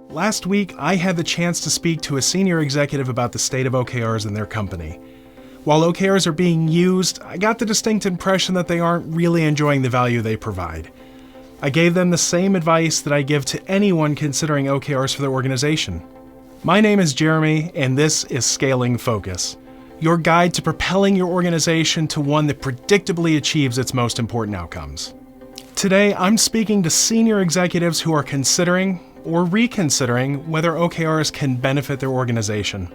Last week, I had the chance to speak to a senior executive about the state of OKRs in their company. While OKRs are being used, I got the distinct impression that they aren't really enjoying the value they provide. I gave them the same advice that I give to anyone considering OKRs for their organization. My name is Jeremy, and this is Scaling Focus, your guide to propelling your organization to one that predictably achieves its most important outcomes. Today, I'm speaking to senior executives who are considering or reconsidering whether OKRs can benefit their organization.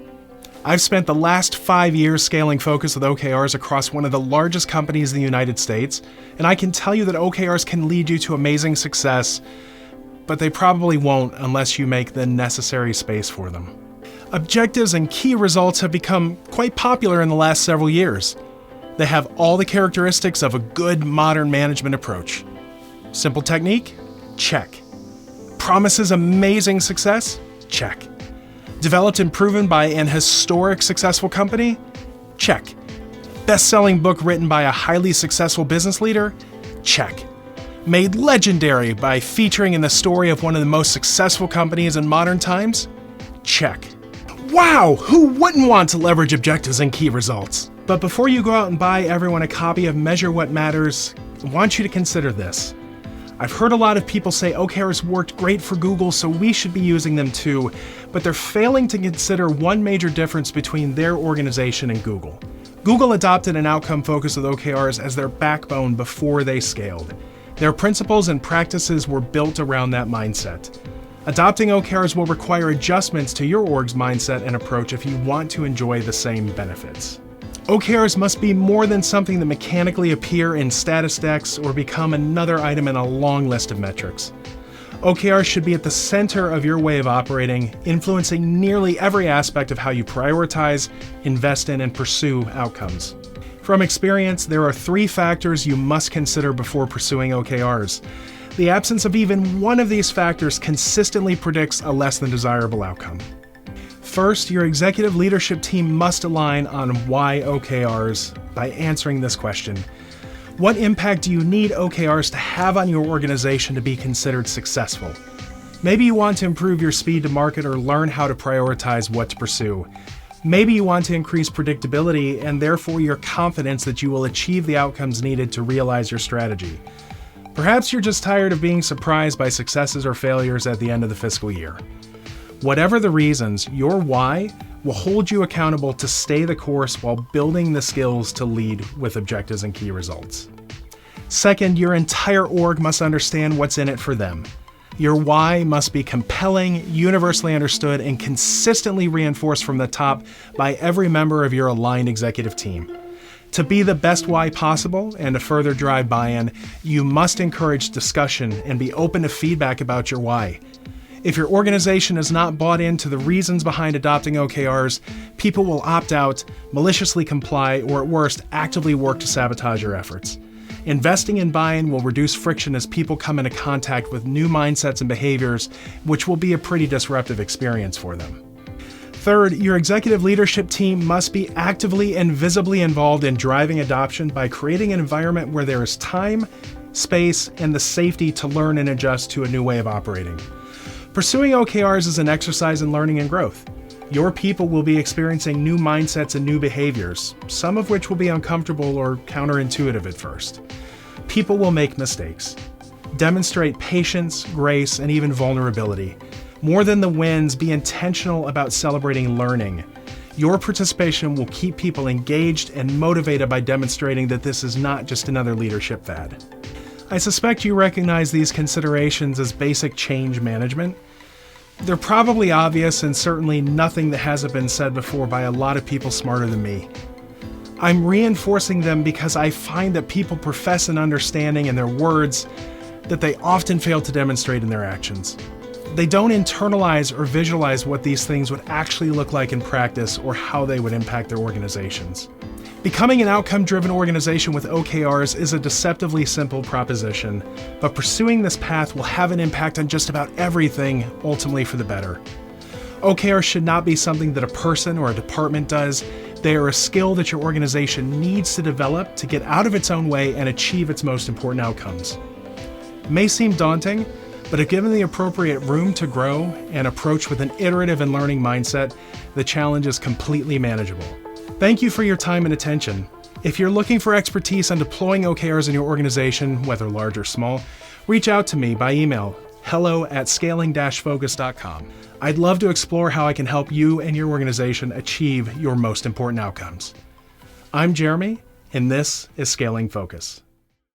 I've spent the last 5 years scaling focus with OKRs across one of the largest companies in the United States, and I can tell you that OKRs can lead you to amazing success, but they probably won't unless you make the necessary space for them. Objectives and key results have become quite popular in the last several years. They have all the characteristics of a good modern management approach. Simple technique? Check. Promises amazing success? Check. Developed and proven by an historic successful company? Check. Best-selling book written by a highly successful business leader? Check. Made legendary by featuring in the story of one of the most successful companies in modern times? Check. Wow, who wouldn't want to leverage objectives and key results? But before you go out and buy everyone a copy of Measure What Matters, I want you to consider this. I've heard a lot of people say OKRs worked great for Google, so we should be using them too, but they're failing to consider one major difference between their organization and Google. Google adopted an outcome focus with OKRs as their backbone before they scaled. Their principles and practices were built around that mindset. Adopting OKRs will require adjustments to your org's mindset and approach if you want to enjoy the same benefits. OKRs must be more than something that mechanically appear in status decks or become another item in a long list of metrics. OKRs should be at the center of your way of operating, influencing nearly every aspect of how you prioritize, invest in, and pursue outcomes. From experience, there are 3 factors you must consider before pursuing OKRs. The absence of even one of these factors consistently predicts a less than desirable outcome. First, your executive leadership team must align on why OKRs by answering this question. What impact do you need OKRs to have on your organization to be considered successful? Maybe you want to improve your speed to market or learn how to prioritize what to pursue. Maybe you want to increase predictability and therefore your confidence that you will achieve the outcomes needed to realize your strategy. Perhaps you're just tired of being surprised by successes or failures at the end of the fiscal year. Whatever the reasons, your why will hold you accountable to stay the course while building the skills to lead with objectives and key results. Second, your entire org must understand what's in it for them. Your why must be compelling, universally understood, and consistently reinforced from the top by every member of your aligned executive team. To be the best why possible and to further drive buy-in, you must encourage discussion and be open to feedback about your why. If your organization is not bought into the reasons behind adopting OKRs, people will opt out, maliciously comply, or at worst, actively work to sabotage your efforts. Investing in buy-in will reduce friction as people come into contact with new mindsets and behaviors, which will be a pretty disruptive experience for them. Third, your executive leadership team must be actively and visibly involved in driving adoption by creating an environment where there is time, space, and the safety to learn and adjust to a new way of operating. Pursuing OKRs is an exercise in learning and growth. Your people will be experiencing new mindsets and new behaviors, some of which will be uncomfortable or counterintuitive at first. People will make mistakes. Demonstrate patience, grace, and even vulnerability. More than the wins, be intentional about celebrating learning. Your participation will keep people engaged and motivated by demonstrating that this is not just another leadership fad. I suspect you recognize these considerations as basic change management. They're probably obvious and certainly nothing that hasn't been said before by a lot of people smarter than me. I'm reinforcing them because I find that people profess an understanding in their words that they often fail to demonstrate in their actions. They don't internalize or visualize what these things would actually look like in practice or how they would impact their organizations. Becoming an outcome-driven organization with OKRs is a deceptively simple proposition, but pursuing this path will have an impact on just about everything, ultimately for the better. OKRs should not be something that a person or a department does. They are a skill that your organization needs to develop to get out of its own way and achieve its most important outcomes. It may seem daunting, But if given the appropriate room to grow and approach with an iterative and learning mindset, the challenge is completely manageable. Thank you for your time and attention. If you're looking for expertise on deploying OKRs in your organization, whether large or small, reach out to me by email, hello@scaling-focus.com. I'd love to explore how I can help you and your organization achieve your most important outcomes. I'm Jeremy, and this is Scaling Focus.